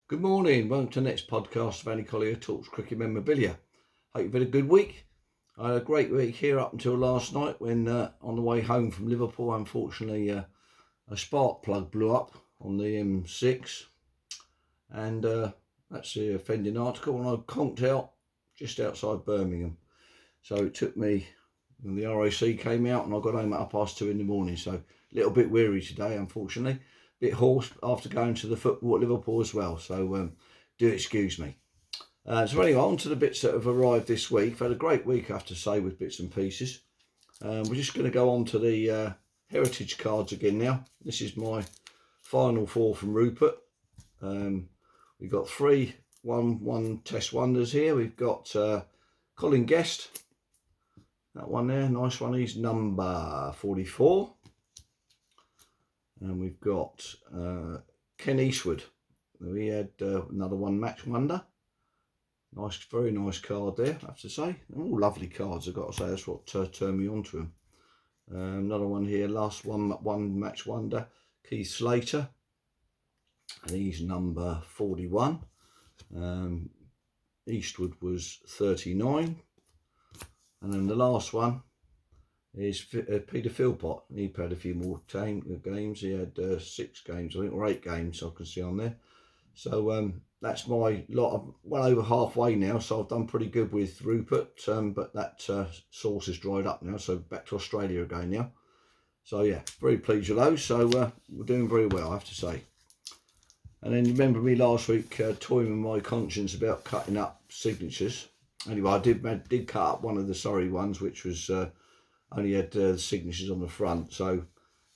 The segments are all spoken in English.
Good morning. Welcome to the next podcast of Collier-talks cricket memorabilia. Hope you've had a good week. I had a great week here up until last night when on the way home from Liverpool, unfortunately, a spark plug blew up on the M6, and that's the offending article, and I conked out just outside Birmingham. So it took me, when the RAC came out, and I got home at 2:30 in the morning, so a little bit weary today, unfortunately. Bit hoarse after going to the football at Liverpool as well, so do excuse me. So anyway, on to the bits that have arrived this week. I've had a great week, I have to say, with bits and pieces. We're just going to go on to the heritage cards again now. This is my final four from Rupert. We've got three 1-1 test wonders here. We've got Colin Guest, that one there, nice one. He's number 44. And we've got Ken Eastwood. We had another one match wonder. Nice, very nice card there, I have to say. All lovely cards, I've got to say. That's what turned me on to them. Another one here, last one match wonder, Keith Slater. And he's number 41. Eastwood was 39. And then the last one is Peter Philpott. He played a few more games. He had 6 games, I think, or 8 games I can see on there. So that's my lot. I'm well over halfway now, so I've done pretty good with Rupert, but that source has dried up now, so back to Australia again now. So yeah, very pleased with those. So we're doing very well, I have to say. And then you remember me last week toying with my conscience about cutting up signatures. Anyway, I did cut up one of the Surrey ones, which was only had signatures on the front. So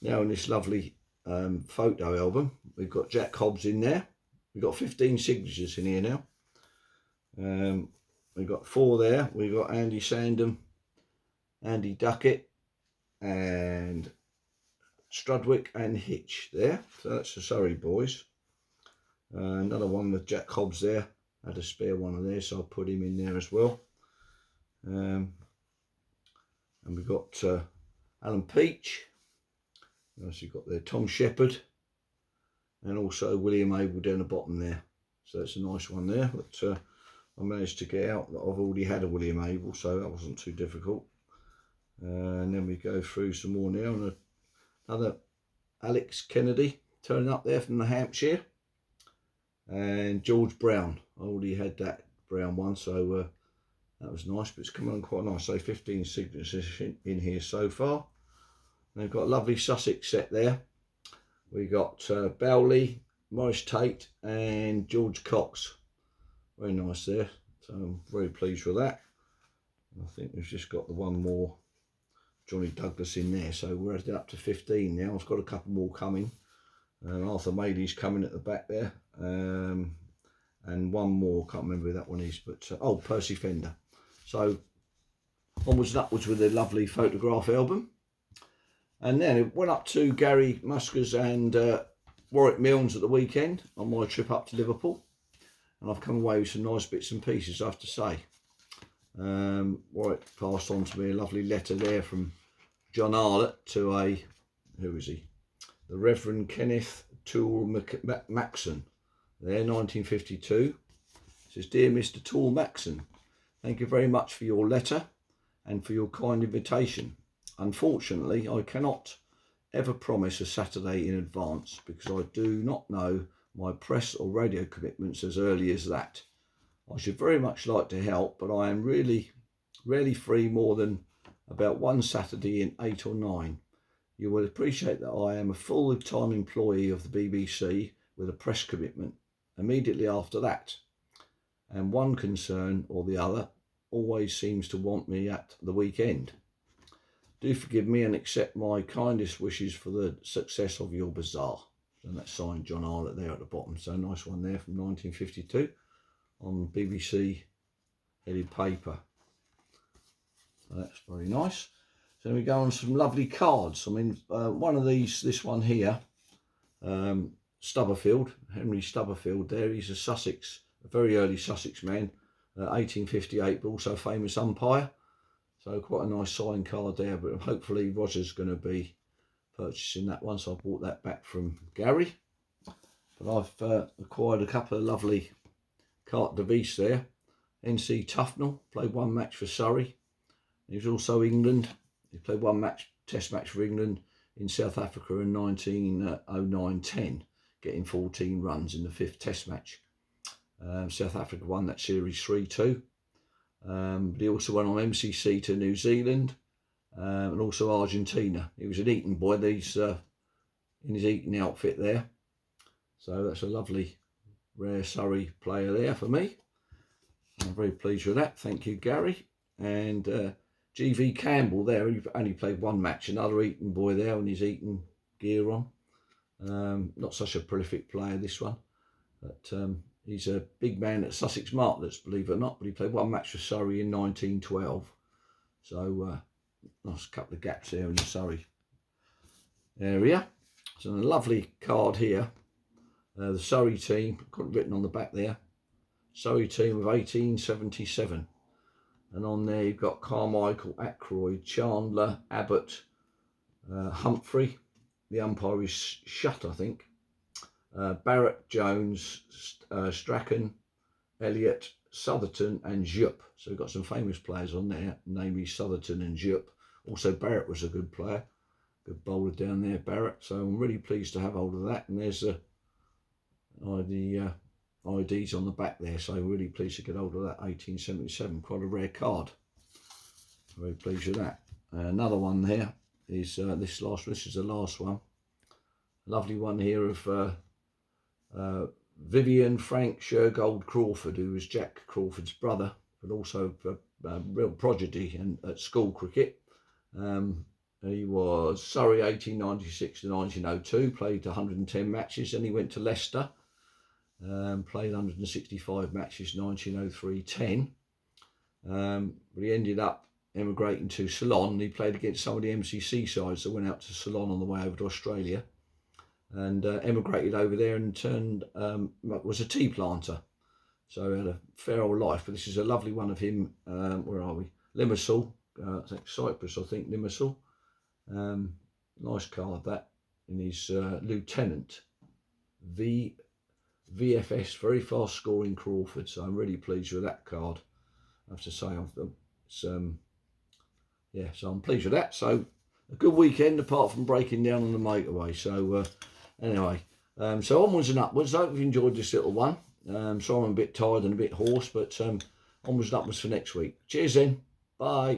now in this lovely photo album, we've got Jack Hobbs in there. We've got 15 signatures in here now. We've got 4 there. We've got Andy Sandham, Andy Duckett, and Strudwick and Hitch there. So that's the Surrey boys. Another one with Jack Hobbs there. I had a spare one of there, so I'll put him in there as well. And we've got Alan Peach. Also you've got there Tom Shepherd, and also William Abel down the bottom there. So that's a nice one there. But I managed to get out that I've already had a William Abel, so that wasn't too difficult. And then we go through some more now. And another Alex Kennedy turning up there from the Hampshire. And George Brown. I already had that Brown one, so that was nice, but it's come on quite nice. So 15 signatures in here so far. And they've got a lovely Sussex set there. We got Bowley, Morris Tate, and George Cox. Very nice there. So I'm very pleased with that. I think we've just got the one more Johnny Douglas in there. So we're up to 15 now. I've got a couple more coming. Arthur Mady's coming at the back there. And one more, can't remember who that one is, but Percy Fender. So onwards and upwards with a lovely photograph album. And then it went up to Gary Muskers and Warwick Milnes at the weekend on my trip up to Liverpool. And I've come away with some nice bits and pieces, I have to say. Warwick passed on to me a lovely letter there from John Arlott to who is he? The Reverend Kenneth Toole Maxon, there, 1952. It says, "Dear Mr. Toole Maxon, thank you very much for your letter and for your kind invitation. Unfortunately, I cannot ever promise a Saturday in advance because I do not know my press or radio commitments as early as that. I should very much like to help, but I am really rarely free more than about one Saturday in 8 or 9. You will appreciate that I am a full-time employee of the BBC with a press commitment immediately after that, and one concern or the other always seems to want me at the weekend. Do forgive me and accept my kindest wishes for the success of your bazaar." And that's signed John Arlott there at the bottom. So nice one there from 1952 on BBC headed paper. So that's very nice. So we go on some lovely cards. I mean, one of these, this one here, Stubberfield, Henry Stubberfield there. He's a very early Sussex man, 1858, but also a famous umpire. So quite a nice signed card there, but hopefully Roger's going to be purchasing that one. So I bought that back from Gary. But I've acquired a couple of lovely carte de vis there. NC Tufnell played one match for Surrey. He was also England. He played one test match for England in South Africa in 1909-10, getting 14 runs in the 5th test match. South Africa won that series 3-2. But he also went on MCC to New Zealand and also Argentina. He was an Eton boy. He's in his Eton outfit there. So that's a lovely rare Surrey player there for me. I'm very pleased with that. Thank you, Gary. And GV Campbell there, he only played one match. Another Eton boy there with his Eton gear on. Not such a prolific player, this one. But he's a big man at Sussex Martlets, believe it or not. But he played one match for Surrey in 1912. So nice couple of gaps there in the Surrey area. So a lovely card here. The Surrey team, got it written on the back there. Surrey team of 1877. And on there you've got Carmichael, Ackroyd, Chandler, Abbott, Humphrey. The umpire is Shutt, I think. Barrett, Jones, Strachan, Elliott, Southerton and Jupp. So we've got some famous players on there, namely Southerton and Jupp. Also Barrett was a good player. Good bowler down there, Barrett. So I'm really pleased to have hold of that. And there's the IDs on the back there. So really pleased to get hold of that 1877. Quite a rare card. Very pleased with that. Another one here is this is the last one. Lovely one here of Vivian Frank Shergold Crawford, who was Jack Crawford's brother, but also a real prodigy at school cricket. He was Surrey 1896 to 1902, played 110 matches, then he went to Leicester, played 165 matches 1903-10. But he ended up emigrating to Ceylon. He played against some of the MCC sides that went out to Ceylon on the way over to Australia, and emigrated over there and turned was a tea planter. So he had a fair old life. But this is a lovely one of him. Where are we? Limassol, Cyprus, I think. Limassol. Nice card that in his lieutenant VFS, very fast scoring Crawford. So I'm really pleased with that card. I have to say, yeah, so I'm pleased with that. So a good weekend apart from breaking down on the motorway. So anyway, so onwards and upwards. I hope you've enjoyed this little one. So I'm a bit tired and a bit hoarse, but onwards and upwards for next week. Cheers then. Bye.